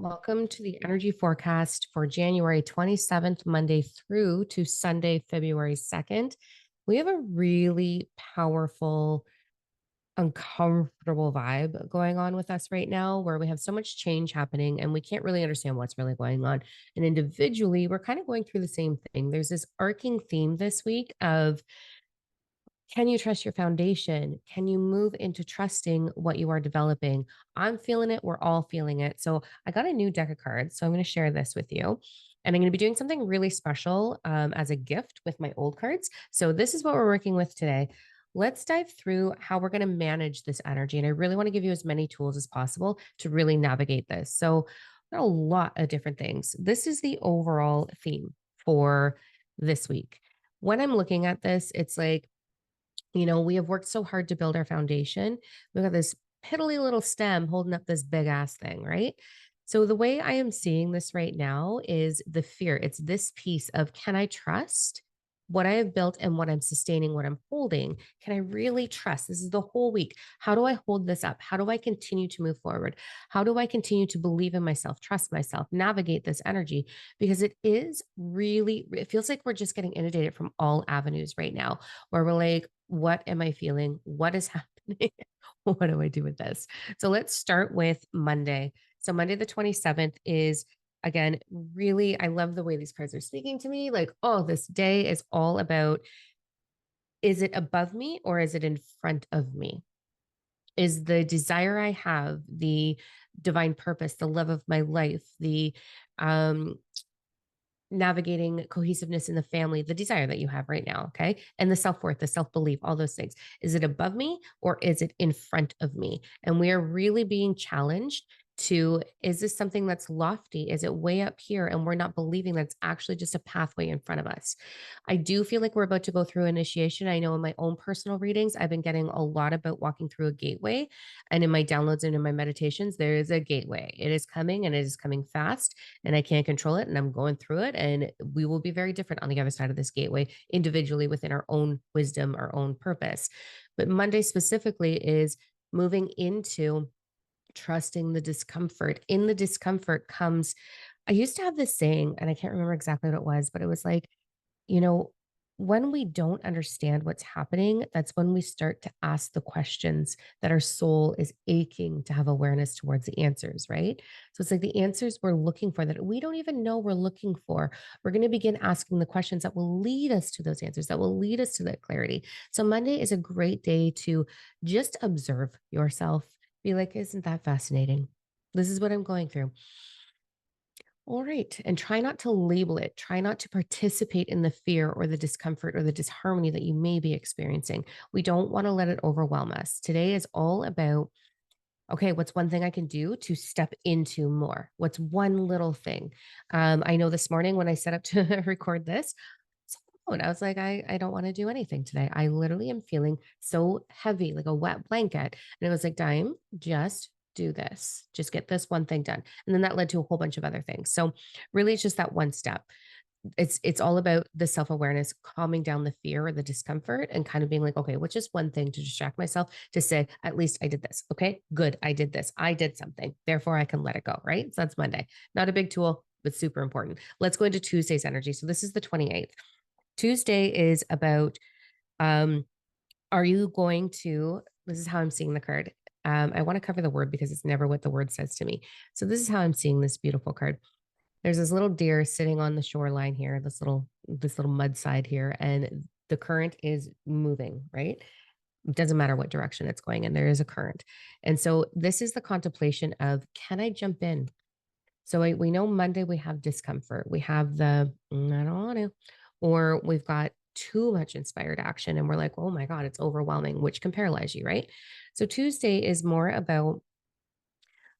Welcome to the energy forecast for January 27th, Monday through to Sunday, February 2nd. We have a really powerful, uncomfortable vibe going on with us right now where we have so much change happening and we can't really understand what's really going on. And individually, we're kind of going through the same thing. There's this arcing theme this week of can you trust your foundation? Can you move into trusting what you are developing? I'm feeling it. We're all feeling it. So I got a new deck of cards. So I'm going to share this with you. And I'm going to be doing something really special as a gift with my old cards. So this is what we're working with today. Let's dive through how we're going to manage this energy. And I really want to give you as many tools as possible to really navigate this. So there are a lot of different things. This is the overall theme for this week. When I'm looking at this, it's like, we have worked so hard to build our foundation. We've got this piddly little stem holding up this big ass thing, right? So the way I am seeing this right now is the fear. It's this piece of can I trust what I have built and what I'm sustaining, what I'm holding? Can I really trust? This is the whole week. How do I hold this up? How do I continue to move forward? How do I continue to believe in myself, trust myself, navigate this energy? Because it feels like we're just getting inundated from all avenues right now, where we're like, what am I feeling? What is happening? What do I do with this? So let's start with Monday. So Monday, the 27th is again, really, I love the way these cards are speaking to me. Like, oh, this day is all about is it above me or is it in front of me? Is the desire I have, the divine purpose, the love of my life, the um, navigating cohesiveness in the family, the desire that you have right now, okay? And the self-worth, the self-belief, all those things. Is it above me or is it in front of me? And we are really being challenged to, is this something that's lofty? Is it way up here? And we're not believing that's actually just a pathway in front of us. I do feel like we're about to go through initiation. I know in my own personal readings, I've been getting a lot about walking through a gateway. And in my downloads and in my meditations, there is a gateway. It is coming and it is coming fast and I can't control it and I'm going through it. And we will be very different on the other side of this gateway individually within our own wisdom, our own purpose. But Monday specifically is moving into trusting the discomfort. In the discomfort comes, I used to have this saying, and I can't remember exactly what it was, but it was like, you know, when we don't understand what's happening, that's when we start to ask the questions that our soul is aching to have awareness towards the answers, right? So it's like the answers we're looking for that we don't even know we're looking for. We're going to begin asking the questions that will lead us to those answers, that will lead us to that clarity. So Monday is a great day to just observe yourself. Be like, isn't that fascinating? This is what I'm going through. All right. And try not to label it. Try not to participate in the fear or the discomfort or the disharmony that you may be experiencing. We don't want to let it overwhelm us. Today is all about, okay, what's one thing I can do to step into more? What's one little thing? I know this morning when I set up to record this, I was like, I don't want to do anything today. I literally am feeling so heavy, like a wet blanket. And it was like, Dime, just do this. Just get this one thing done. And then that led to a whole bunch of other things. So really it's just that one step. It's all about the self-awareness, calming down the fear or the discomfort and kind of being like, okay, what's just one thing to distract myself to say, at least I did this. Okay, good. I did this. I did something. Therefore I can let it go. Right. So that's Monday. Not a big tool, but super important. Let's go into Tuesday's energy. So this is the 28th. Tuesday is about um, are you going to, this is how I'm seeing the card. I want to cover the word because it's never what the word says to me. So this is how I'm seeing this beautiful card. There's this little deer sitting on the shoreline here, this little mud side here, and the current is moving, right? It doesn't matter what direction it's going in, there is a current. And so this is the contemplation of can I jump in? So we know Monday we have discomfort. We have I don't want to, or we've got too much inspired action and we're like, oh my God, it's overwhelming, which can paralyze you, right? So Tuesday is more about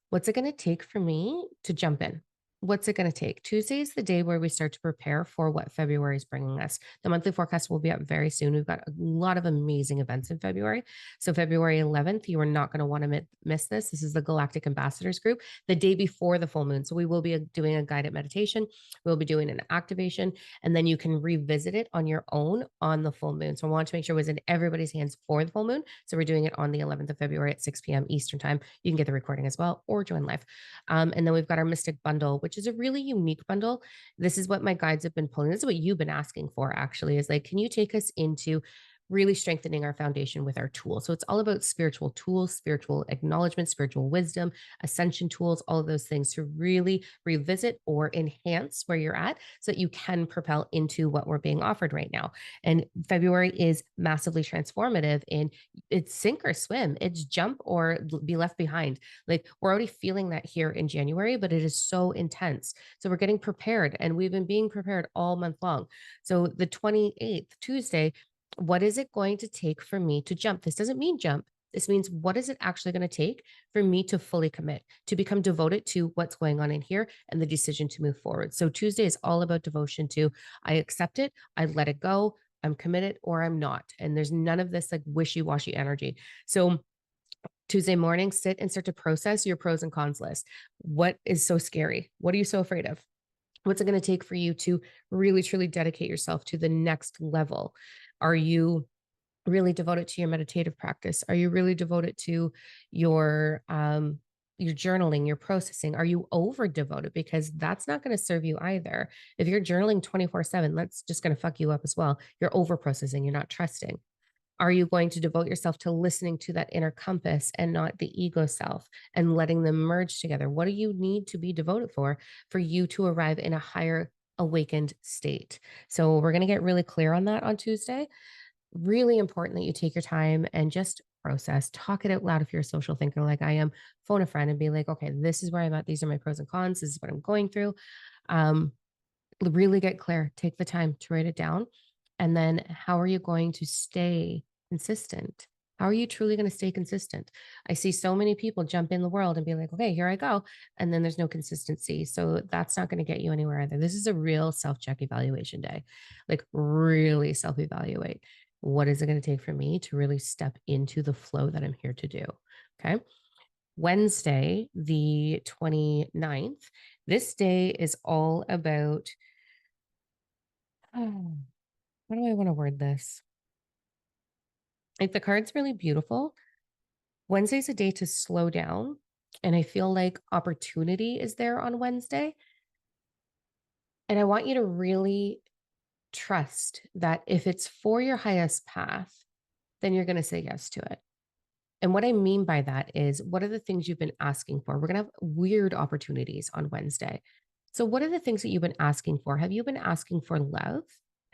what's it going to take for me to jump in? What's it going to take? Tuesday is the day where we start to prepare for what February is bringing us. The monthly forecast will be up very soon. We've got a lot of amazing events in February. So, February 11th, you are not going to want to miss this. This is the Galactic Ambassadors Group, the day before the full moon. So, we will be doing a guided meditation, we'll be doing an activation, and then you can revisit it on your own on the full moon. So, I want to make sure it was in everybody's hands for the full moon. So, we're doing it on the 11th of February at 6 p.m. Eastern Time. You can get the recording as well or join live. And then we've got our Mystic Bundle, which is a really unique bundle. This is what my guides have been pulling. This is what you've been asking for, actually, is like, can you take us into really strengthening our foundation with our tools? So it's all about spiritual tools, spiritual acknowledgement, spiritual wisdom, ascension tools, all of those things to really revisit or enhance where you're at so that you can propel into what we're being offered right now. And February is massively transformative in it's sink or swim, it's jump or be left behind. Like we're already feeling that here in January, but it is so intense. So we're getting prepared and we've been being prepared all month long. So the 28th, Tuesday, what is it going to take for me to jump? This doesn't mean jump. This means what is it actually going to take for me to fully commit, to become devoted to what's going on in here and the decision to move forward. So Tuesday is all about devotion to I accept it, I let it go, I'm committed or I'm not. And there's none of this like wishy washy energy. So Tuesday morning, sit and start to process your pros and cons list. What is so scary? What are you so afraid of? What's it going to take for you to really, truly dedicate yourself to the next level? Are you really devoted to your meditative practice? Are you really devoted to your journaling, your processing? Are you over devoted? Because that's not going to serve you either. If you're journaling 24/7, that's just going to fuck you up as well. You're over processing, you're not trusting. Are you going to devote yourself to listening to that inner compass and not the ego self and letting them merge together? What do you need to be devoted for you to arrive in a higher awakened state? So we're going to get really clear on that on Tuesday. Really important that you take your time and just process, talk it out loud if you're a social thinker like I am, phone a friend and be like, okay, this is where I'm at. These are my pros and cons. This is what I'm going through. Um, really get clear, take the time to write it down. And then how are you going to stay consistent? How are you truly going to stay consistent? I see so many people jump in the world and be like, okay, here I go. And then there's no consistency. So that's not going to get you anywhere either. This is a real self check evaluation day. Like, really self evaluate. What is it going to take for me to really step into the flow that I'm here to do? Okay. Wednesday, the 29th, this day is all about oh, how do I want to word this? Like the card's really beautiful. Wednesday's a day to slow down. And I feel like opportunity is there on Wednesday. And I want you to really trust that if it's for your highest path, then you're going to say yes to it. And what I mean by that is, what are the things you've been asking for? We're going to have weird opportunities on Wednesday. So, what are the things that you've been asking for? Have you been asking for love?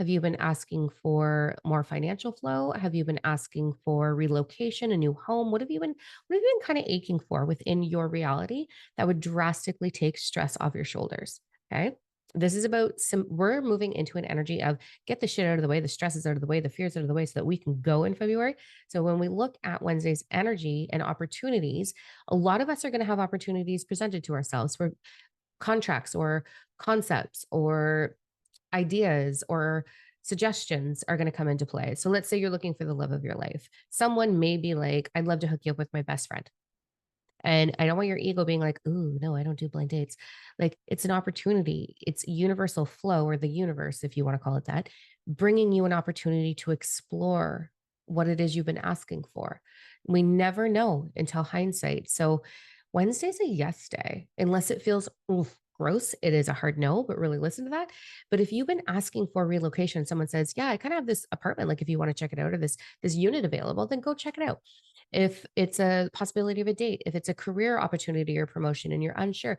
Have you been asking for more financial flow? Have you been asking for relocation, a new home? What have you been kind of aching for within your reality that would drastically take stress off your shoulders? Okay. This is about we're moving into an energy of get the shit out of the way, the stress is out of the way, the fears out of the way so that we can go in February. So when we look at Wednesday's energy and opportunities, a lot of us are going to have opportunities presented to ourselves for contracts or concepts or ideas or suggestions are going to come into play. So let's say you're looking for the love of your life. Someone may be like, I'd love to hook you up with my best friend. And I don't want your ego being like, ooh, no, I don't do blind dates. Like it's an opportunity. It's universal flow or the universe, if you want to call it that, bringing you an opportunity to explore what it is you've been asking for. We never know until hindsight. So Wednesday's a yes day, unless it feels oof, gross. It is a hard no, but really listen to that. But if you've been asking for relocation, someone says, yeah, I kind of have this apartment. Like if you want to check it out or this unit available, then go check it out. If it's a possibility of a date, if it's a career opportunity or promotion and you're unsure,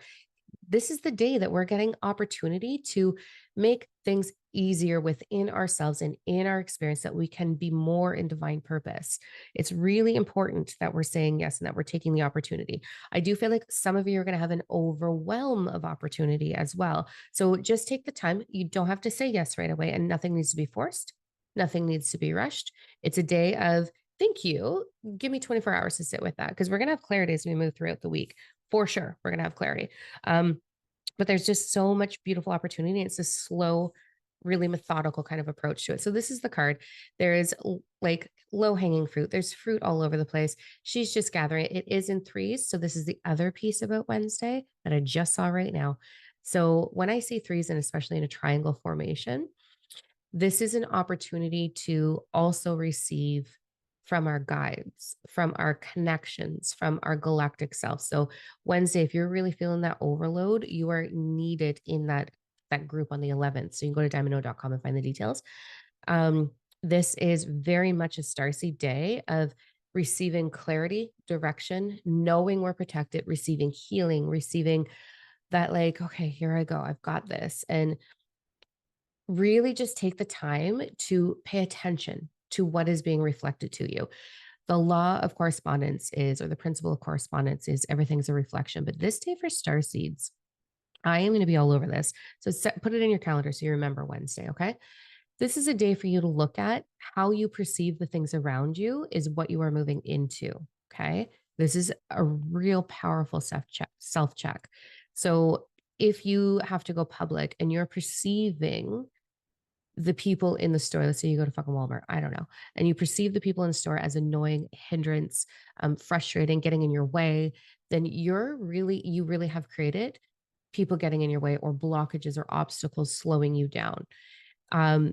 this is the day that we're getting opportunity to make things easier within ourselves and in our experience that we can be more in divine purpose. It's really important that we're saying yes and that we're taking the opportunity. I do feel like some of you are going to have an overwhelm of opportunity as well. So just take the time. You don't have to say yes right away, and nothing needs to be forced. Nothing needs to be rushed. It's a day of thank you. Give me 24 hours to sit with that because we're going to have clarity as we move throughout the week. For sure, we're going to have clarity. Um, But there's just so much beautiful opportunity. It's a slow, really methodical kind of approach to it. So this is the card. There is like low hanging fruit. There's fruit all over the place. She's just gathering it. It is in threes. So this is the other piece about Wednesday that I just saw right now. So when I see threes, and especially in a triangle formation, this is an opportunity to also receive from our guides, from our connections, from our galactic self. So Wednesday, if you're really feeling that overload, you are needed in that group on the 11th. So you can go to diamondno.com and find the details. Um, this is very much a starseed day of receiving clarity, direction, knowing we're protected, receiving healing, receiving that, like, okay, here I go. I've got this. And really just take the time to pay attention to what is being reflected to you. The law of correspondence is, or the principle of correspondence is, everything's a reflection. But this day for star seeds, I am going to be all over this. So put it in your calendar so you remember Wednesday. Okay. This is a day for you to look at how you perceive the things around you, is what you are moving into. Okay. This is a real powerful self check. So if you have to go public and you're perceiving the people in the store, let's say you go to fucking Walmart, I don't know, and you perceive the people in the store as annoying, hindrance, frustrating, getting in your way, then you really have created people getting in your way, or blockages or obstacles slowing you down. Um,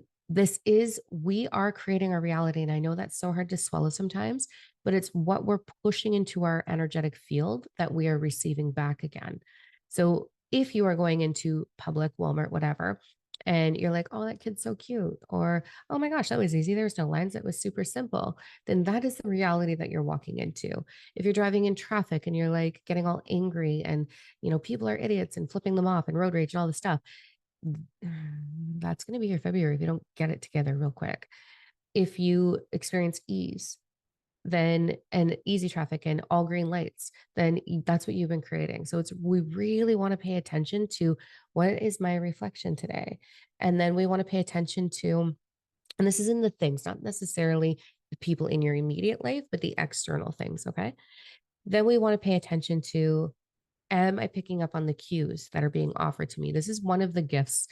we are creating our reality. And I know that's so hard to swallow sometimes, but it's what we're pushing into our energetic field that we are receiving back again. So if you are going into public, Walmart, whatever, and you're like, oh, that kid's so cute, or oh my gosh, that was easy. There's no lines. It was super simple. Then that is the reality that you're walking into. If you're driving in traffic and you're like getting all angry and, people are idiots and flipping them off and road rage and all this stuff, that's going to be your February if you don't get it together real quick. If you experience ease, then and easy traffic and all green lights, then that's what you've been creating. So we really want to pay attention to what is my reflection today. And then we want to pay attention to, and this is in the things, not necessarily the people in your immediate life, but the external things. Okay. Then we want to pay attention to, am I picking up on the cues that are being offered to me? This is one of the gifts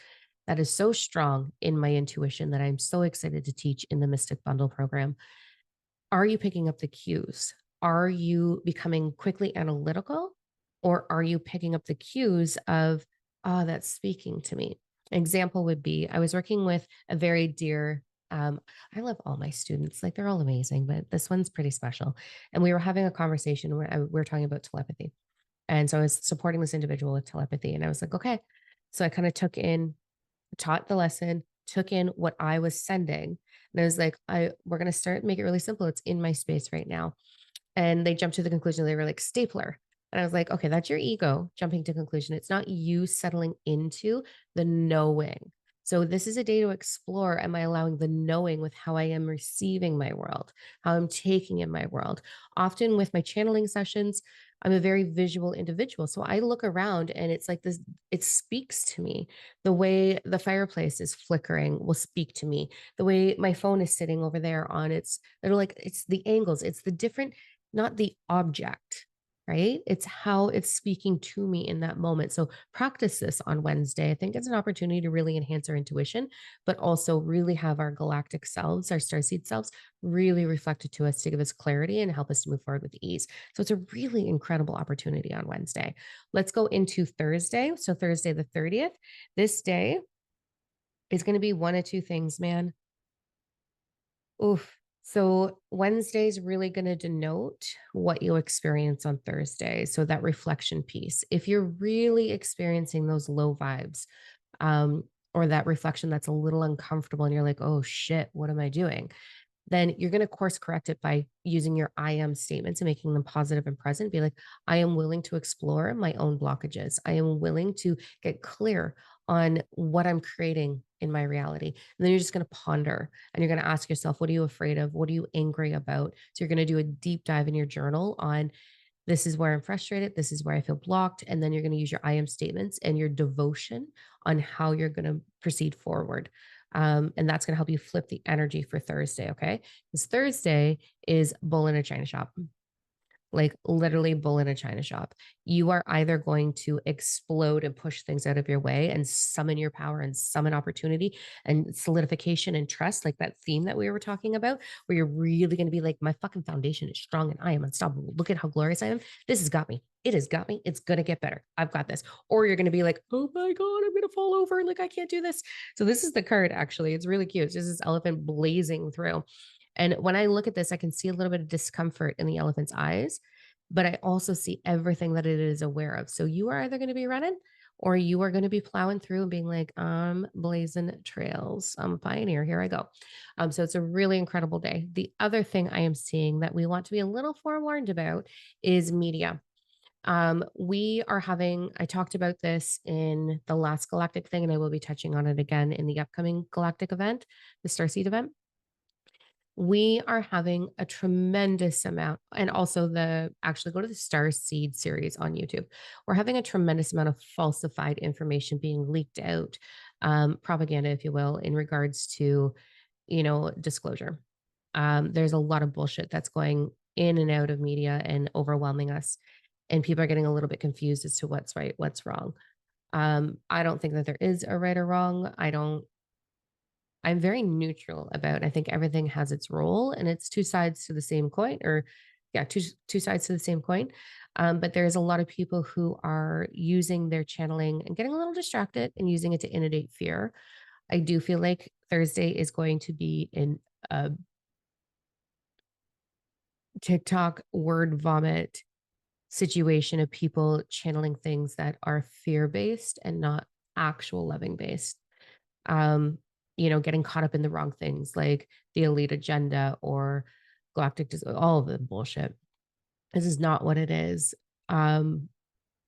that is so strong in my intuition that I'm so excited to teach in the Mystic Bundle program. Are you picking up the cues? Are you becoming quickly analytical, or are you picking up the cues of, oh, that's speaking to me? An example would be, I was working with a very dear, I love all my students, like they're all amazing, but this one's pretty special. And we were having a conversation where we were talking about telepathy. And so I was supporting this individual with telepathy. And I was like, okay. So I kind of taught the lesson, took in what I was sending. And I was like, we're going to make it really simple. It's in my space right now. And they jumped to the conclusion. They were like, stapler. And I was like, okay, that's your ego jumping to conclusion. It's not you settling into the knowing. So this is a day to explore. Am I allowing the knowing with how I am receiving my world, how I'm taking in my world? Often with my channeling sessions, I'm a very visual individual. So I look around and it's like this, it speaks to me. The way the fireplace is flickering will speak to me. The way my phone is sitting over there on they're like, it's the angles, it's the different, not the object, right? It's how it's speaking to me in that moment. So practice this on Wednesday. I think it's an opportunity to really enhance our intuition, but also really have our galactic selves, our starseed selves, really reflected to us to give us clarity and help us to move forward with ease. So it's a really incredible opportunity on Wednesday. Let's go into Thursday. So Thursday, the 30th, this day is going to be one of two things, man. Oof. So Wednesday is really going to denote what you experience on Thursday. So that reflection piece. If you're really experiencing those low vibes, or that reflection that's a little uncomfortable and you're like, oh shit, what am I doing? Then you're going to course correct it by using your I am statements and making them positive and present. Be like, I am willing to explore my own blockages. I am willing to get clear on what I'm creating in my reality. And then you're just going to ponder and you're going to ask yourself, what are you afraid of? What are you angry about? So you're going to do a deep dive in your journal on, this is where I'm frustrated. This is where I feel blocked. And then you're going to use your I am statements and your devotion on how you're going to proceed forward. And that's going to help you flip the energy for Thursday. Okay. Because Thursday is bull in a china shop. like literally bull in a china shop. You are either going to explode and push things out of your way and summon your power and summon opportunity and solidification and trust, like that theme that we were talking about, where you're really going to be like, my fucking foundation is strong and I am unstoppable. Look at how glorious I am. This has got me. It has got me. It's going to get better. I've got this. Or you're going to be like, oh my God, I'm going to fall over. Like, I can't do this. So, this is the card actually. It's really cute. It's just this elephant blazing through. And when I look at this, I can see a little bit of discomfort in the elephant's eyes, but I also see everything that it is aware of. So you are either going to be running or you are going to be plowing through and being like, I'm blazing trails. I'm a pioneer. Here I go. So it's a really incredible day. The other thing I am seeing that we want to be a little forewarned about is media. We are having, I talked about this in the last Galactic thing, and I will be touching on it again in the upcoming Galactic event, the Starseed event. We are having a tremendous amount, and also the actually go to the Star Seed series on YouTube. We're having a tremendous amount of falsified information being leaked out, propaganda, if you will, in regards to, disclosure. There's a lot of bullshit that's going in and out of media and overwhelming us. And people are getting a little bit confused as to what's right, what's wrong. I don't think that there is a right or wrong. I'm very neutral about. I think everything has its role and it's two sides to the same coin, or yeah, two sides to the same coin. But there's a lot of people who are using their channeling and getting a little distracted and using it to inundate fear. I do feel like Thursday is going to be in a TikTok word vomit situation of people channeling things that are fear based and not actual loving based. um, getting caught up in the wrong things like the elite agenda or galactic, all of the bullshit. This is not what it is um,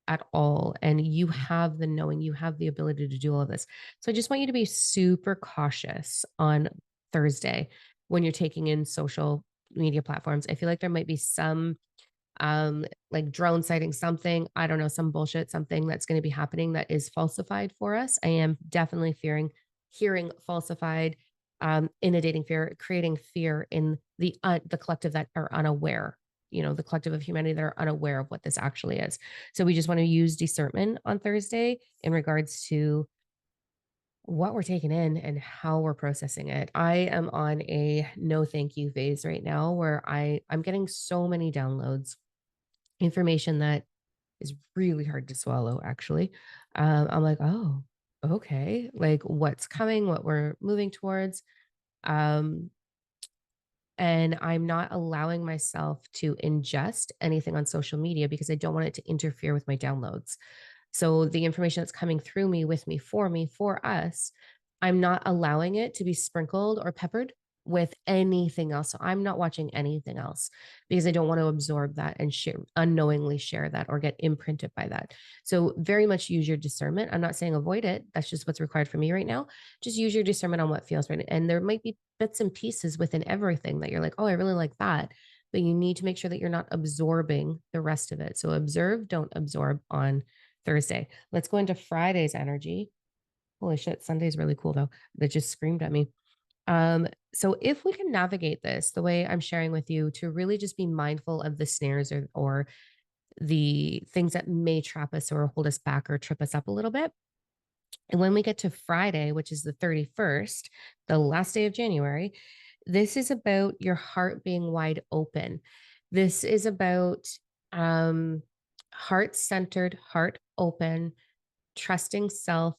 at all. And you have the knowing, you have the ability to do all of this. So I just want you to be super cautious on Thursday when you're taking in social media platforms. I feel like there might be some like drone sighting, something, I don't know, some bullshit, something that's going to be happening that is falsified for us. I am definitely hearing falsified, inundating fear, creating fear in the collective that are unaware, the collective of humanity that are unaware of what this actually is. So we just want to use discernment on Thursday in regards to what we're taking in and how we're processing it. I am on a no thank you phase right now where I'm getting so many downloads, information that is really hard to swallow, actually. I'm like, oh, okay. Like what's coming, what we're moving towards. Um, and I'm not allowing myself to ingest anything on social media because I don't want it to interfere with my downloads. So the information that's coming through me, for us, I'm not allowing it to be sprinkled or peppered with anything else. So I'm not watching anything else because I don't want to absorb that and unknowingly share that or get imprinted by that. So very much use your discernment. I'm not saying avoid it. That's just what's required for me right now. Just use your discernment on what feels right. And there might be bits and pieces within everything that you're like, oh, I really like that. But you need to make sure that you're not absorbing the rest of it. So observe, don't absorb on Thursday. Let's go into Friday's energy. Holy shit, Sunday's really cool though. That just screamed at me. So if we can navigate this the way I'm sharing with you to really just be mindful of the snares or the things that may trap us or hold us back or trip us up a little bit. And when we get to Friday, which is the 31st, the last day of January, this is about your heart being wide open. This is about heart centered, heart open, trusting self.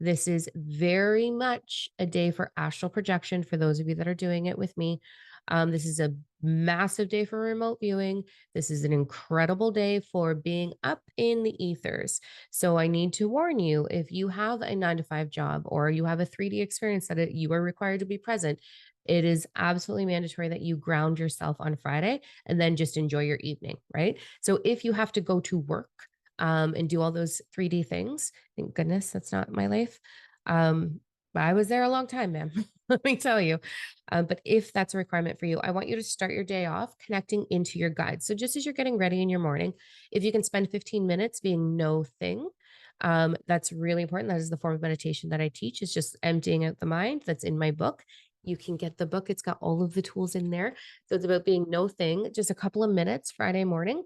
This is very much a day for astral projection for those of you that are doing it with me. This is a massive day for remote viewing. This is an incredible day for being up in the ethers. So I need to warn you, if you have a 9 to 5 job or you have a 3D experience that you are required to be present, it is absolutely mandatory that you ground yourself on Friday and then just enjoy your evening, right? So if you have to go to work, and do all those 3D things. Thank goodness that's not my life. But I was there a long time, man. Let me tell you. But if that's a requirement for you, I want you to start your day off connecting into your guides. So just as you're getting ready in your morning, if you can spend 15 minutes being no thing, that's really important. That is the form of meditation that I teach. Is just emptying out the mind. That's in my book. You can get the book. It's got all of the tools in there. So it's about being no thing, just a couple of minutes Friday morning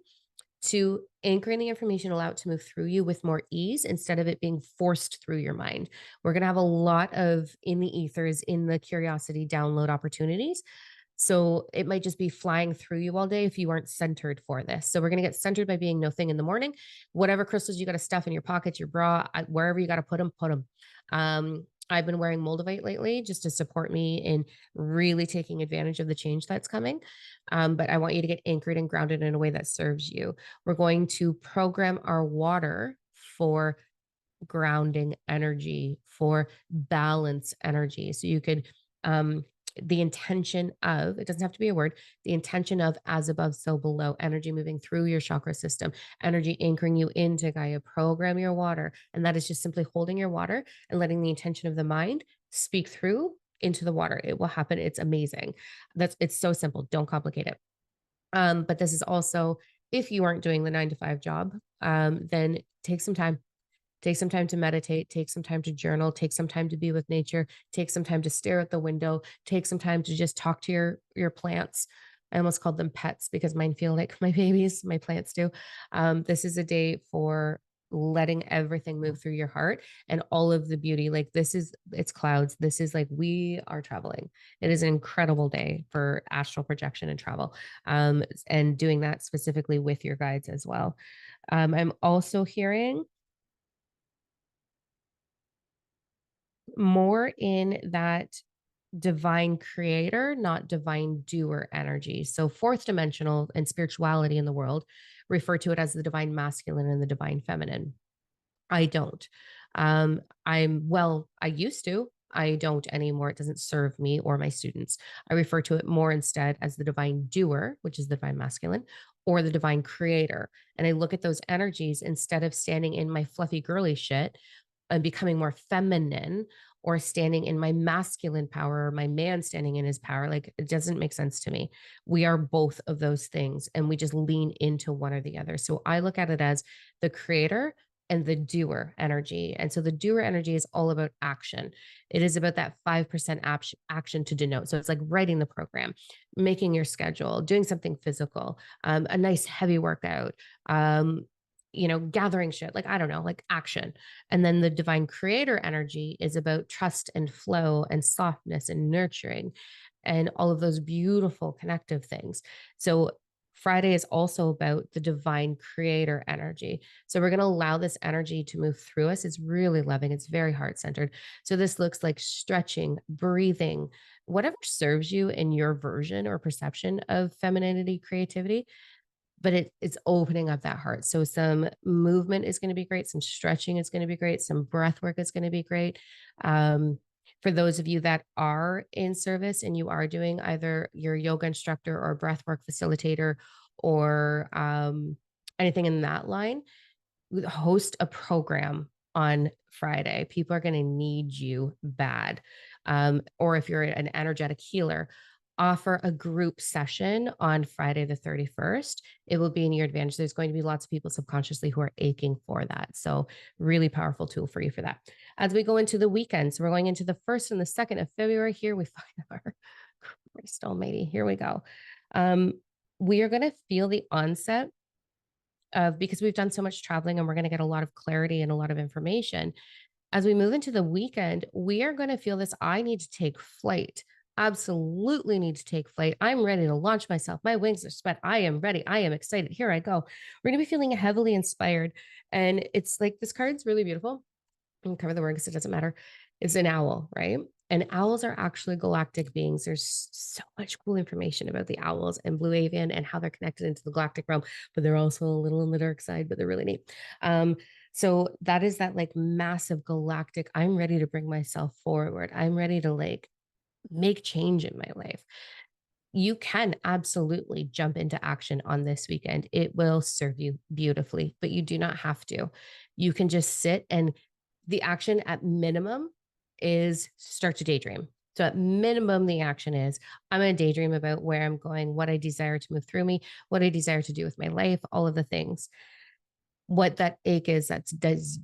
to anchoring the information, allow it to move through you with more ease instead of it being forced through your mind. We're going to have a lot of in the ethers, in the curiosity download opportunities. So it might just be flying through you all day if you aren't centered for this. So we're going to get centered by being no thing in the morning. Whatever crystals you got to stuff in your pockets, your bra, wherever you got to put them, put them. I've been wearing Moldavite lately just to support me in really taking advantage of the change that's coming. But I want you to get anchored and grounded in a way that serves you. We're going to program our water for grounding energy, for balance energy. So you could, the intention of, it doesn't have to be a word, the intention of as above, so below, energy moving through your chakra system, energy anchoring you into Gaia, program your water. And that is just simply holding your water and letting the intention of the mind speak through into the water. It will happen. It's amazing. It's so simple. Don't complicate it. But this is also, if you aren't doing the 9 to 5 job, then take some time to meditate, take some time to journal, take some time to be with nature, take some time to stare at the window, take some time to just talk to your plants. I almost called them pets because mine feel like my babies, my plants do. This is a day for letting everything move through your heart and all of the beauty. Like it's clouds. This is like we are traveling. It is an incredible day for astral projection and travel, and doing that specifically with your guides as well. I'm also hearing more in that divine creator, not divine doer energy. So, fourth dimensional and spirituality in the world refer to it as the divine masculine and the divine feminine. I don't. I used to. I don't anymore. It doesn't serve me or my students. I refer to it more instead as the divine doer, which is the divine masculine, or the divine creator. And I look at those energies instead of standing in my fluffy girly shit and becoming more feminine or standing in my masculine power or my man standing in his power. Like it doesn't make sense to me. We are both of those things and we just lean into one or the other. So I look at it as the creator and the doer energy. And so the doer energy is all about action. It is about that 5% action to denote. So it's like writing the program, making your schedule, doing something physical, a nice heavy workout, gathering shit, like, I don't know, like action. And then the divine creator energy is about trust and flow and softness and nurturing and all of those beautiful connective things. So Friday is also about the divine creator energy. So we're going to allow this energy to move through us. It's really loving. It's very heart centered. So this looks like stretching, breathing, whatever serves you in your version or perception of femininity, creativity, but it's opening up that heart. So some movement is going to be great. Some stretching is going to be great. Some breath work is going to be great. For those of you that are in service and you are doing either your yoga instructor or breathwork facilitator or anything in that line, host a program on Friday. People are going to need you bad. Or if you're an energetic healer, offer a group session on Friday the 31st. It will be in your advantage. There's going to be lots of people subconsciously who are aching for that. So, really powerful tool for you for that. As we go into the weekend, so we're going into the 1st and the 2nd of February. Here we find our Christ almighty. Here we go. We are going to feel the onset of, because we've done so much traveling and we're going to get a lot of clarity and a lot of information. As we move into the weekend, we are going to feel this. I need to take flight. Absolutely need to take flight. I'm ready to launch myself. My wings are spread. I am ready. I am excited. Here I go. We're going to be feeling heavily inspired. And it's like this card's really beautiful. And cover the word because it doesn't matter. It's an owl, right? And owls are actually galactic beings. There's so much cool information about the owls and blue avian and how they're connected into the galactic realm, but they're also a little on the dark side, but they're really neat. So that is that like massive galactic. I'm ready to bring myself forward. I'm ready to like make change in my life. You can absolutely jump into action on this weekend. It will serve you beautifully, but you do not have to. You can just sit, and the action at minimum is start to daydream. So at minimum, the action is I'm going to daydream about where I'm going, what I desire to move through me, what I desire to do with my life, all of the things. What that ache is, that's does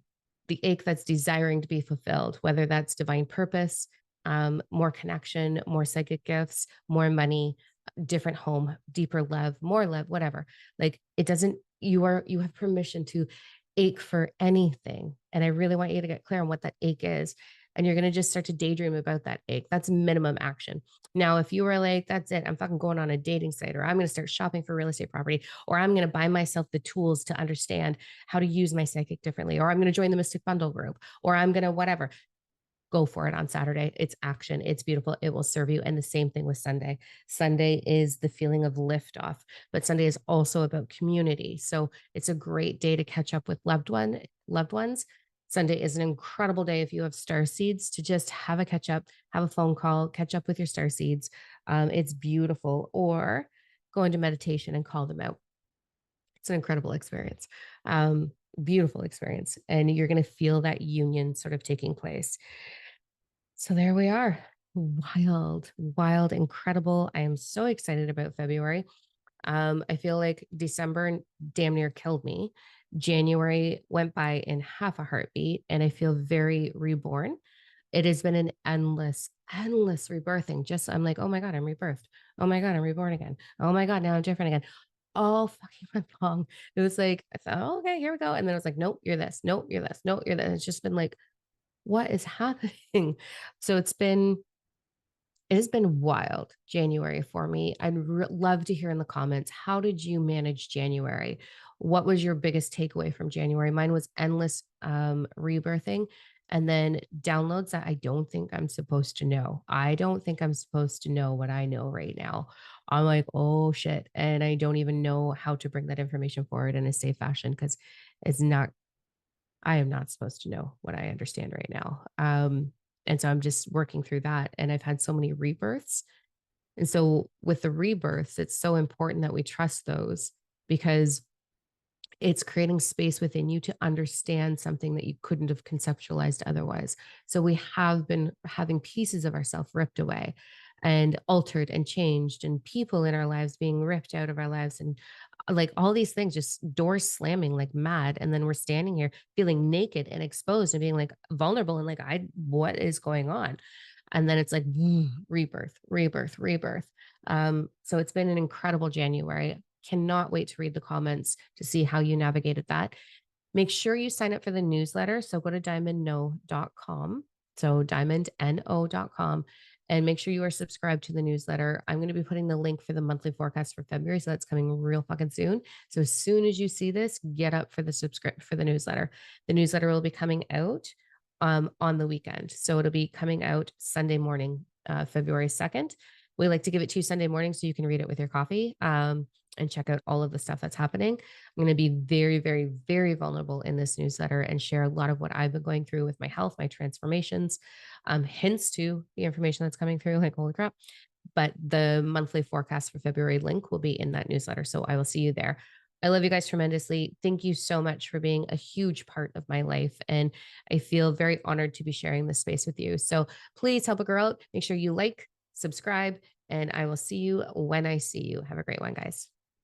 the ache that's desiring to be fulfilled, whether that's divine purpose, more connection, more psychic gifts, more money, different home, deeper love, more love, whatever. Like it doesn't, you have permission to ache for anything. And I really want you to get clear on what that ache is. And you're going to just start to daydream about that ache. That's minimum action. Now, if you were like, that's it, I'm fucking going on a dating site, or I'm going to start shopping for real estate property, or I'm going to buy myself the tools to understand how to use my psychic differently, or I'm going to join the Mystic Bundle group, or I'm going to whatever, go for it on Saturday. It's action. It's beautiful. It will serve you. And the same thing with Sunday. Sunday is the feeling of liftoff, but Sunday is also about community. So it's a great day to catch up with loved ones. Sunday is an incredible day if you have star seeds to just have a catch up, have a phone call, catch up with your star seeds. It's beautiful. Or go into meditation and call them out. It's an incredible experience. Beautiful experience. And you're going to feel that union sort of taking place. So there we are. Wild, wild, incredible. I am so excited about February. I feel like December damn near killed me. January went by in half a heartbeat, and I feel very reborn. It has been an endless, endless rebirthing. Just I'm like, oh my God, I'm rebirthed. Oh my God, I'm reborn again. Oh my God, now I'm different again. All fucking month long. It was like, I thought, oh, okay, here we go. And then it was like, nope, you're this. Nope, you're this. Nope, you're this. It's just been like, what is happening? So it has been wild January for me. I'd love to hear in the comments, how did you manage January? What was your biggest takeaway from January? Mine was endless rebirthing, and then downloads that I don't think I'm supposed to know. I don't think I'm supposed to know what I know right now. I'm like, oh shit. And I don't even know how to bring that information forward in a safe fashion because it's not I am not supposed to know what I understand right now. And so I'm just working through that. And I've had so many rebirths. And so with the rebirths, it's so important that we trust those because it's creating space within you to understand something that you couldn't have conceptualized otherwise. So we have been having pieces of ourselves ripped away and altered and changed, and people in our lives being ripped out of our lives, and like all these things, just doors slamming like mad. And then we're standing here feeling naked and exposed and being like vulnerable and like, what is going on? And then it's like rebirth, rebirth, rebirth. So it's been an incredible January. Cannot wait to read the comments to see how you navigated that. Make sure you sign up for the newsletter. So go to diamondno.com. So diamondno.com and make sure you are subscribed to the newsletter. I'm going to be putting the link for the monthly forecast for February. So that's coming real fucking soon. So as soon as you see this, get up for the subscript for the newsletter. The newsletter will be coming out on the weekend. So it'll be coming out Sunday morning, February 2nd. We like to give it to you Sunday morning so you can read it with your coffee. And check out all of the stuff that's happening. I'm going to be very, very, very vulnerable in this newsletter and share a lot of what I've been going through with my health, my transformations, hints to the information that's coming through, like, holy crap. But the monthly forecast for February link will be in that newsletter. So I will see you there. I love you guys tremendously. Thank you so much for being a huge part of my life. And I feel very honored to be sharing this space with you. So please help a girl out. Make sure you like, subscribe, and I will see you when I see you. Have a great one, guys.